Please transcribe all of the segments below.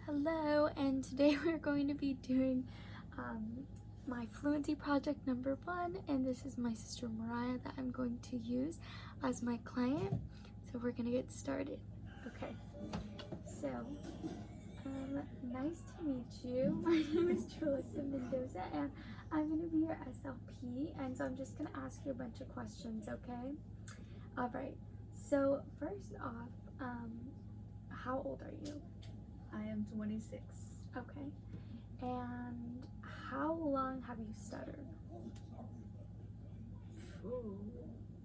Hello, and today we're going to be doing my fluency project number 1, and this is my sister Mariah that I'm going to use as my client. So we're gonna get started. Okay, so nice to meet you. My name is Julissa Mendoza, and I'm gonna be your SLP, and so I'm just gonna ask you a bunch of questions, okay? All right, so first off, how old are you? I am 26. Okay. And how long have you stuttered? Ooh,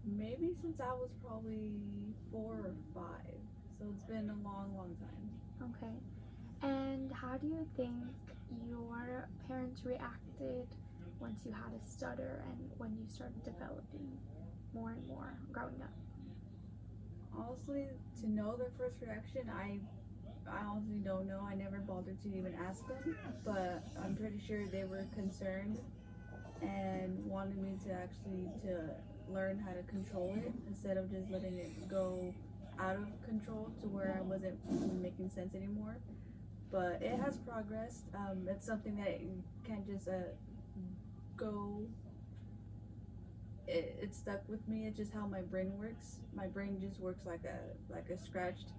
maybe since I was probably 4 or 5. So it's been a long, long time. Okay. And how do you think your parents reacted once you had a stutter and when you started developing more and more growing up? Honestly, to know their first reaction, I honestly don't know. I never bothered to even ask them, but I'm pretty sure they were concerned and wanted me to learn how to control it instead of just letting it go out of control to where I wasn't making sense anymore. But it has progressed. It's something that you can't just go. It stuck with me. It's just how my brain works. My brain just works like a scratched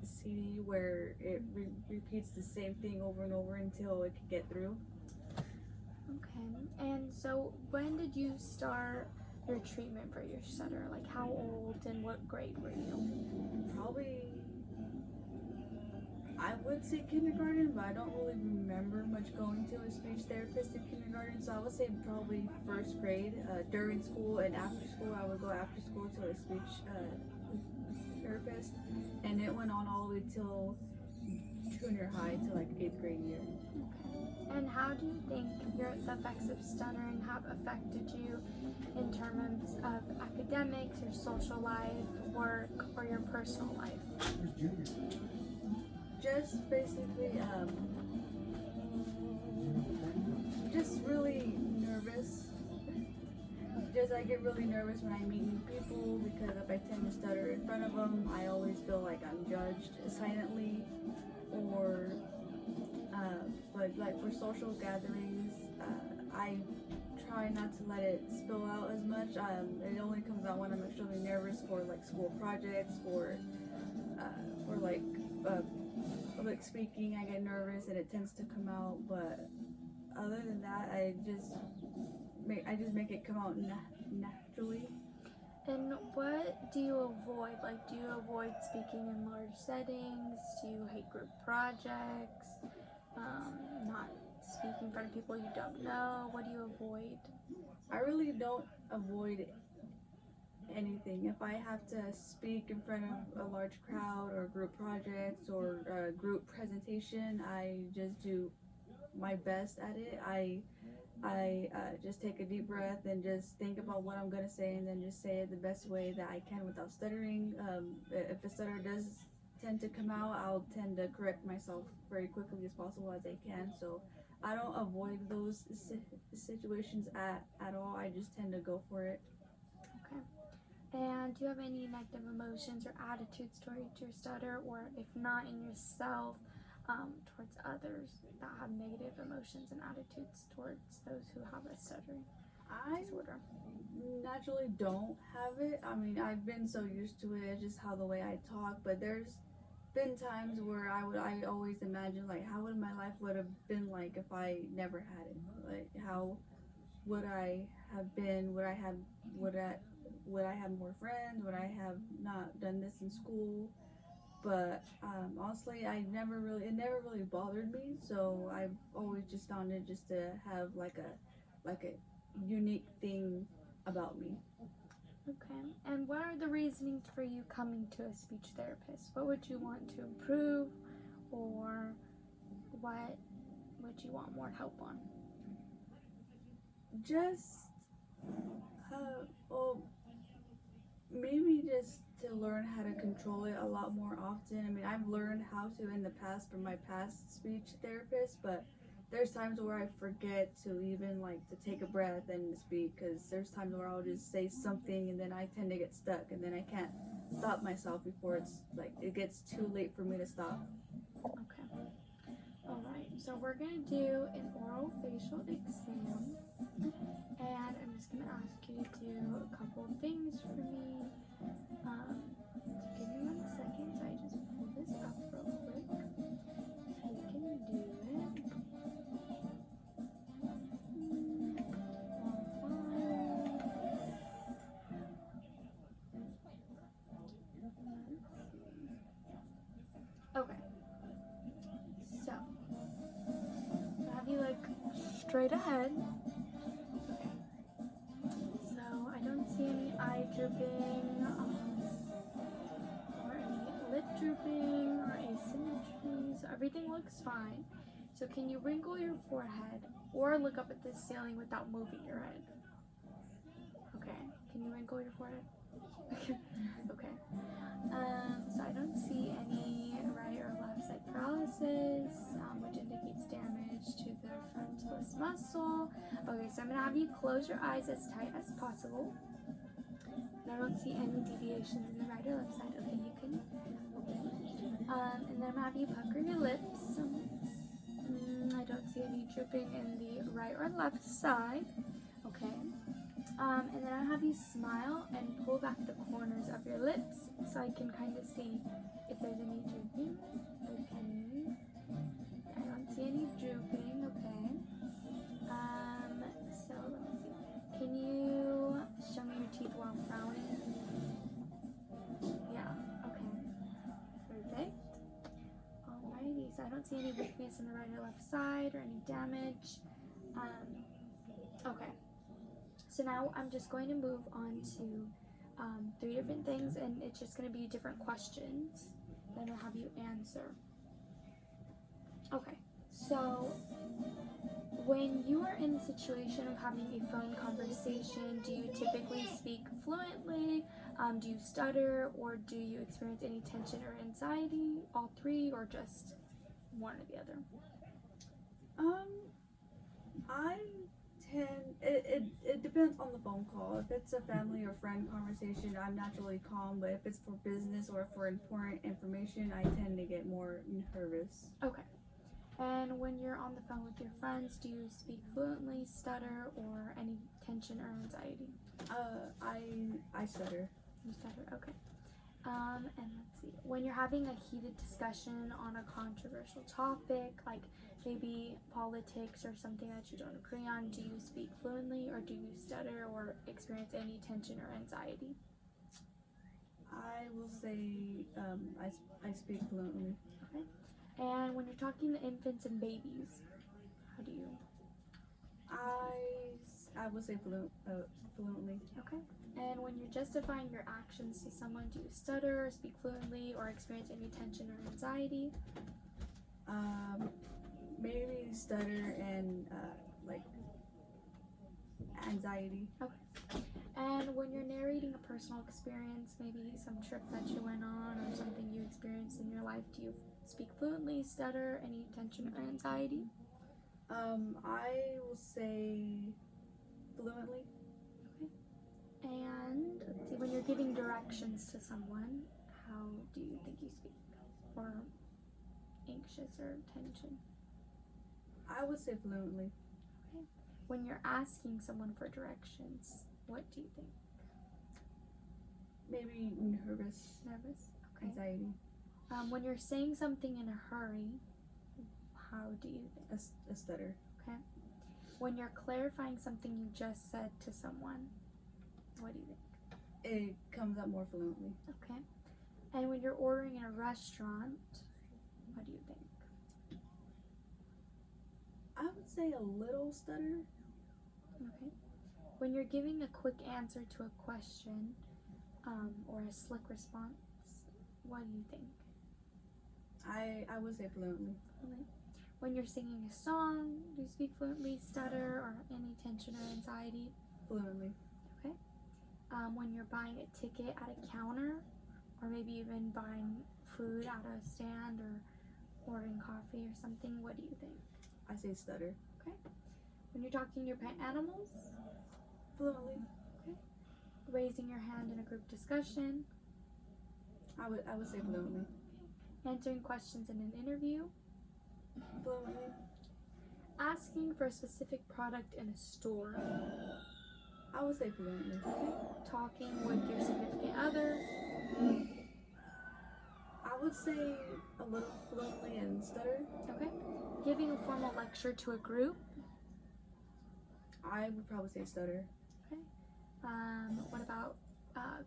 CD where it repeats the same thing over and over until it can get through. Okay. And so when did you start your treatment for your stutter? Like how old and what grade were you? Probably, I would say kindergarten, but I don't really remember much going to a speech therapist in kindergarten. So I would say probably first grade. During school and after school, I would go after school to a speech therapist, and it went on all the way till junior high to like 8th grade year. Okay. And how do you think the effects of stuttering have affected you in terms of academics, your social life, work, or your personal life? Just basically, just really nervous. I get really nervous when I meet new people because if I tend to stutter in front of them, I always feel like I'm judged silently. Or, but like for social gatherings, I try not to let it spill out as much. It only comes out when I'm extremely nervous for like school projects, for like public speaking. I get nervous and it tends to come out. But other than that, I just make it come out naturally. And what do you avoid? Like, do you avoid speaking in large settings? Do you hate group projects? Not speaking in front of people you don't know? What do you avoid? I really don't avoid anything. If I have to speak in front of a large crowd or group projects or a group presentation, I just do my best at it. I just take a deep breath and just think about what I'm gonna say and then just say it the best way that I can without stuttering. If a stutter does tend to come out, I'll tend to correct myself very quickly as possible as I can. So I don't avoid those situations at all. I just tend to go for it. Okay. And do you have any negative emotions or attitudes towards your stutter, or if not in yourself, towards others that have negative emotions and attitudes towards those who have a stuttering disorder? Naturally don't have it. I mean, I've been so used to it, just how the way I talk, but there's been times where I always imagine like how would my life would have been like if I never had it. Like how would I have been? Would I have more friends? Would I have not done this in school? But honestly, it never really bothered me. So I've always just found it just to have like a unique thing about me. Okay. And what are the reasonings for you coming to a speech therapist? What would you want to improve, or what would you want more help on? Just well, maybe just to learn how to control it a lot more often. I mean, I've learned how to in the past from my past speech therapist, but there's times where I forget to even like to take a breath and speak, because there's times where I'll just say something and then I tend to get stuck and then I can't stop myself before it's like it gets too late for me to stop. Okay. we're gonna do an oral facial exam, and I'm just gonna ask you to do a couple of things for me. So give me 1 second, so I just pull this up real quick, so we can do it. Okay. So, have you look straight ahead. Okay. So I don't see any eye drooping, or any lip drooping, or asymmetry. So everything looks fine. So can you wrinkle your forehead or look up at the ceiling without moving your head? Okay. Can you wrinkle your forehead? Okay. So I don't see any right or left side paralysis, which indicates damage to the frontalis muscle. Okay, so I'm gonna have you close your eyes as tight as possible. And I don't see any deviations in the right or left side. Okay, you can open. And then I'm gonna have you pucker your lips. I don't see any drooping in the right or left side. Okay. And then I'll have you smile and pull back the corners of your lips so I can kind of see if there's any drooping. Okay. I don't see any drooping. Okay. So let me see. Can you show me your teeth while frowning? Yeah. Okay. Perfect. Alrighty. So I don't see any weakness in the right or left side or any damage. Okay. So now I'm just going to move on to 3 different things, and it's just going to be different questions that I'll have you answer. Okay, so when you are in the situation of having a phone conversation, do you typically speak fluently? Do you stutter, or do you experience any tension or anxiety? All 3, or just one or the other? It depends on the phone call. If it's a family or friend conversation, I'm naturally calm, but if it's for business or for important information, I tend to get more nervous. Okay. And when you're on the phone with your friends, do you speak fluently, stutter, or any tension or anxiety? I stutter. You stutter, okay. And let's see. When you're having a heated discussion on a controversial topic, like maybe politics or something that you don't agree on, do you speak fluently, or do you stutter or experience any tension or anxiety? I will say I speak fluently. Okay. And when you're talking to infants and babies, how do you? I will say fluently. Okay. And when you're justifying your actions to someone, do you stutter, speak fluently, or experience any tension or anxiety? Maybe stutter and like anxiety. Okay. And when you're narrating a personal experience, maybe some trip that you went on or something you experienced in your life, do you speak fluently, stutter, any tension or anxiety? I will say fluently. Okay. And let's see, when you're giving directions to someone, how do you think you speak? Or anxious or tension? I would say fluently. Okay. When you're asking someone for directions, what do you think? Maybe nervous. Nervous? Okay. Anxiety. When you're saying something in a hurry, how do you think? A stutter. Okay. When you're clarifying something you just said to someone, what do you think? It comes out more fluently. Okay. And when you're ordering in a restaurant, what do you think? I would say a little stutter. Okay. When you're giving a quick answer to a question, or a slick response, what do you think? I would say fluently. Okay. When you're singing a song, do you speak fluently, stutter, or any tension or anxiety? Fluently. Okay. When you're buying a ticket at a counter, or maybe even buying food at a stand, or ordering coffee or something, what do you think? I say stutter. Okay. When you're talking to your pet animals, Fluently. okay. Raising your hand in a group discussion, I would say fluently. answering questions in an interview, Fluently. Asking for a specific product in a store. I would say fluently. Talking with your significant other. I would say a little fluently and stutter. Okay. Giving a formal lecture to a group. I would probably say stutter. What about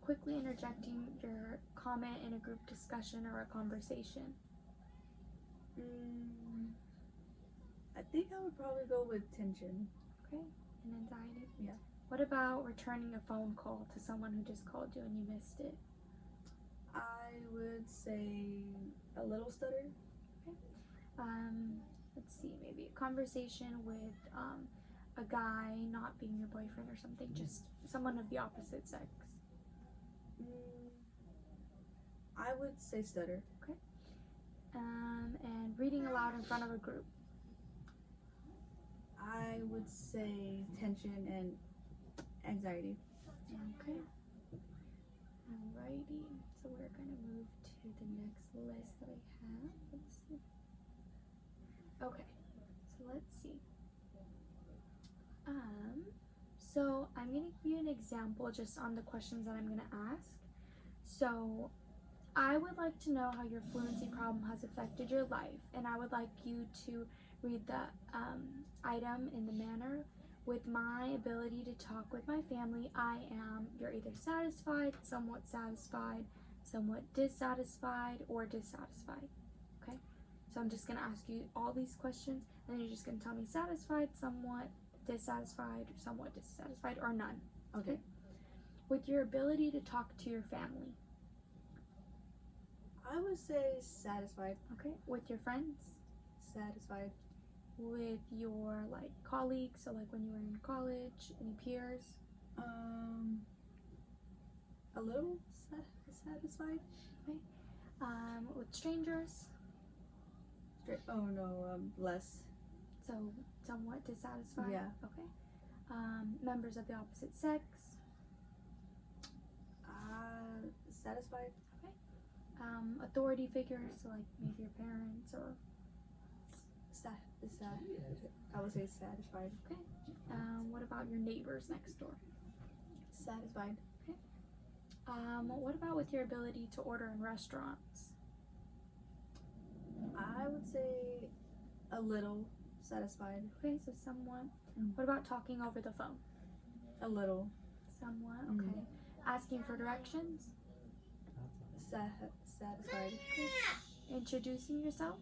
quickly interjecting your comment in a group discussion or a conversation? I think I would probably go with tension. Okay. And anxiety? Yeah. What about returning a phone call to someone who just called you and you missed it? I would say a little stutter. Let's see, maybe a conversation with a guy not being your boyfriend or something, just someone of the opposite sex. I would say stutter. And reading aloud in front of a group. I would say tension and anxiety. Okay. Alrighty. So we're gonna move to the next list that I have. Let's see. Okay. So let's see. So I'm gonna give you an example just on the questions that I'm gonna ask. So I would like to know how your fluency problem has affected your life, and I would like you to read the item in the manner. With my ability to talk with my family, I am, you're either satisfied, somewhat dissatisfied, or dissatisfied. Okay? So I'm just going to ask you all these questions, and then you're just going to tell me satisfied, somewhat dissatisfied, somewhat dissatisfied, or none. Okay. With your ability to talk to your family. I would say satisfied. Okay. With your friends. Satisfied. With your colleagues, so when you were in college, any peers. A little satisfied. Okay. With strangers. Less. So somewhat dissatisfied. Yeah. Okay. Members of the opposite sex. Satisfied. Okay. Authority figures, so maybe your parents or. I would say satisfied. Okay. What about your neighbors next door? Satisfied. Okay. What about with your ability to order in restaurants? I would say a little satisfied. Okay, so somewhat. What about talking over the phone? A little. Somewhat. Okay. Asking for directions? Satisfied. Okay. Introducing yourself?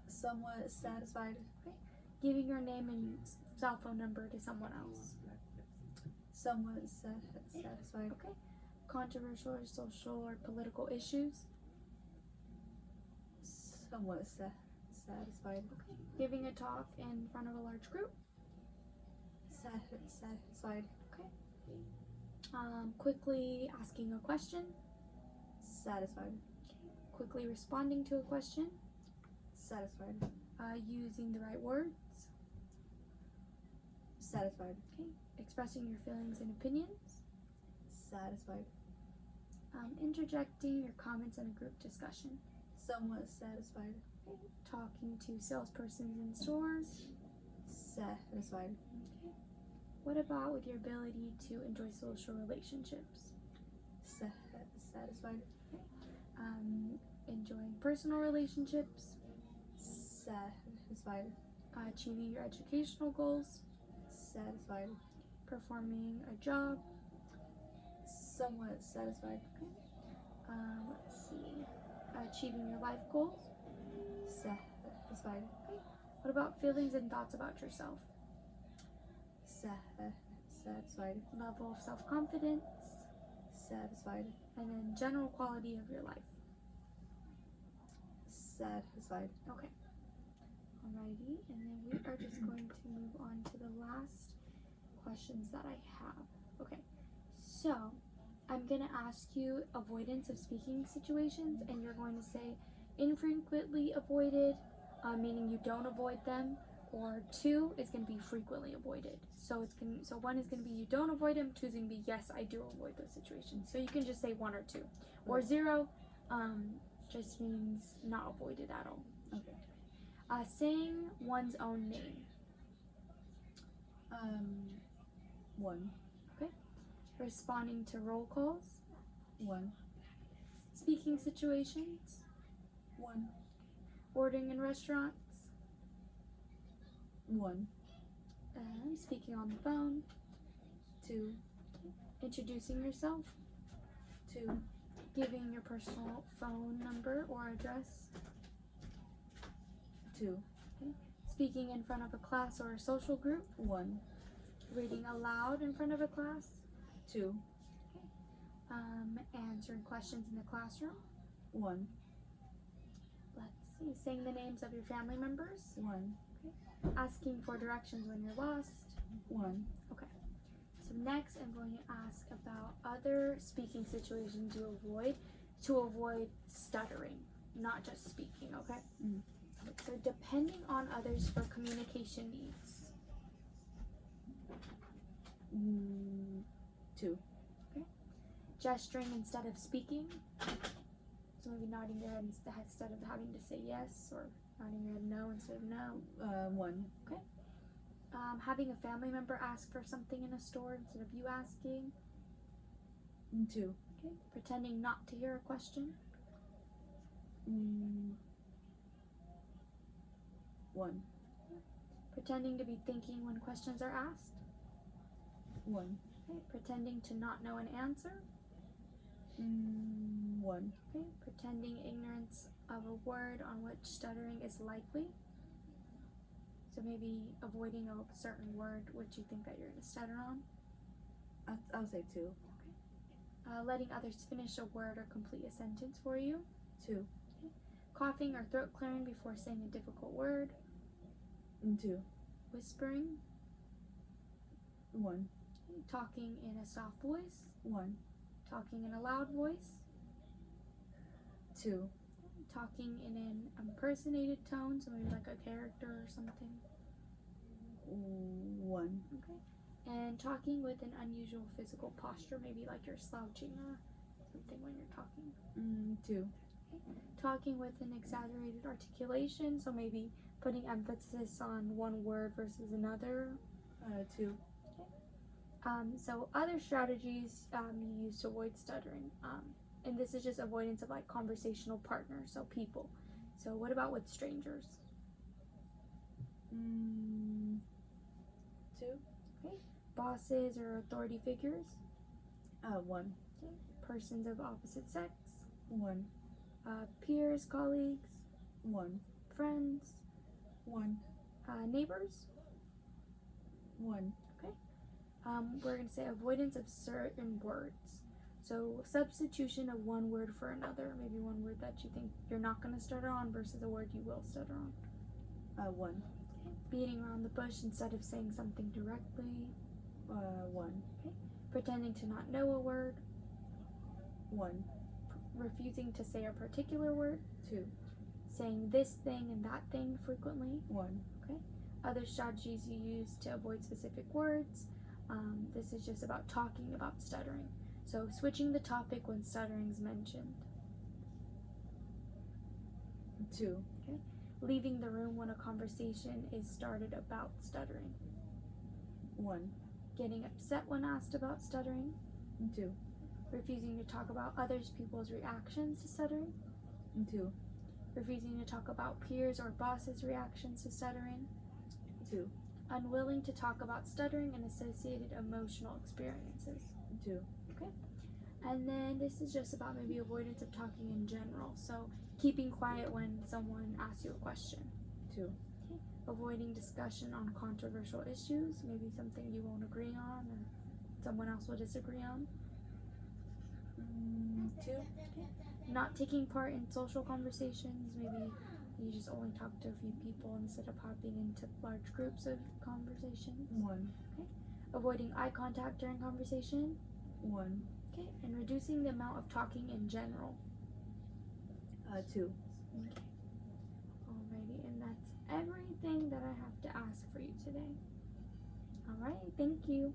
Somewhat satisfied. Okay. Giving your name and cell phone number to someone else? Somewhat satisfied. Okay. Controversial or social or political issues? Somewhat satisfied. Okay. Giving a talk in front of a large group? Satisfied. Okay. Quickly asking a question? Satisfied. Okay. Quickly responding to a question? Satisfied. Using the right words? Satisfied. Okay. Expressing your feelings and opinions? Satisfied. Interjecting your comments in a group discussion? Somewhat satisfied. Okay. Talking to salespersons in stores? Satisfied. Okay. What about with your ability to enjoy social relationships? Satisfied. Enjoying personal relationships? Satisfied. Achieving your educational goals? Satisfied. Performing a job? Somewhat satisfied. Let's see. Achieving your life goals? Satisfied. What about feelings and thoughts about yourself? Satisfied. Level of self-confidence? Satisfied. And then general quality of your life? Satisfied. Okay. Alrighty, and then we are just going to move on to the last questions that I have. Okay, so I'm going to ask you avoidance of speaking situations, and you're going to say infrequently avoided, meaning you don't avoid them, or 2 is going to be frequently avoided. So 1 is going to be you don't avoid them, 2 is going to be yes, I do avoid those situations. So you can just say 1 or 2, or 0 just means not avoided at all. Okay. Saying one's own name. 1. Responding to roll calls. 1. Speaking situations. 1. Ordering in restaurants. 1. Speaking on the phone. 2. Introducing yourself. 2. Giving your personal phone number or address. 2. Speaking in front of a class or a social group. 1. Reading aloud in front of a class. 2. Answering questions in the classroom. 1. Let's see. Saying the names of your family members. 1. Asking for directions when you're lost. 1. So next I'm going to ask about other speaking situations you avoid to avoid stuttering, not just speaking, okay? Mm. So depending on others for communication needs. 2. Gesturing instead of speaking. So maybe nodding your head instead of having to say yes, or nodding your head no instead of no. 1. Having a family member ask for something in a store instead of you asking. 2. Pretending not to hear a question. 1. Pretending to be thinking when questions are asked. 1. Pretending to not know an answer. 1. Pretending ignorance of a word on which stuttering is likely. So maybe avoiding a certain word which you think that you're going to stutter on. I'll say 2. Letting others finish a word or complete a sentence for you. 2. Coughing or throat clearing before saying a difficult word. 2. Whispering. 1. Talking in a soft voice. 1. Talking in a loud voice. 2. Talking in an impersonated tone, so maybe like a character or something. 1. And talking with an unusual physical posture, maybe like you're slouching or something when you're talking. 2. Talking with an exaggerated articulation, so maybe putting emphasis on one word versus another. 2. So other strategies you use to avoid stuttering, and this is just avoidance of like conversational partners, so people. So what about with strangers? 2. Bosses or authority figures. 1. Persons of opposite sex. 1. Peers, colleagues, 1. friends, 1. Neighbors. 1. We're going to say avoidance of certain words. So substitution of one word for another. Maybe one word that you think you're not going to stutter on versus a word you will stutter on. 1. Beating around the bush instead of saying something directly. 1. Pretending to not know a word. 1. Refusing to say a particular word. 2. Saying this thing and that thing frequently. 1. Other strategies you use to avoid specific words. This is just about talking about stuttering. So switching the topic when stuttering is mentioned. 2. Leaving the room when a conversation is started about stuttering. 1. Getting upset when asked about stuttering. 2. Refusing to talk about others people's reactions to stuttering. 2. Refusing to talk about peers or bosses' reactions to stuttering. 2. Unwilling to talk about stuttering and associated emotional experiences. 2. And then this is just about maybe avoidance of talking in general. So keeping quiet when someone asks you a question. 2. Avoiding discussion on controversial issues, maybe something you won't agree on or someone else will disagree on. 2. Not taking part in social conversations, maybe you just only talk to a few people instead of hopping into large groups of conversations. 1. Avoiding eye contact during conversation. 1. And reducing the amount of talking in general. 2. Alrighty, and that's everything that I have to ask for you today. Alright, thank you.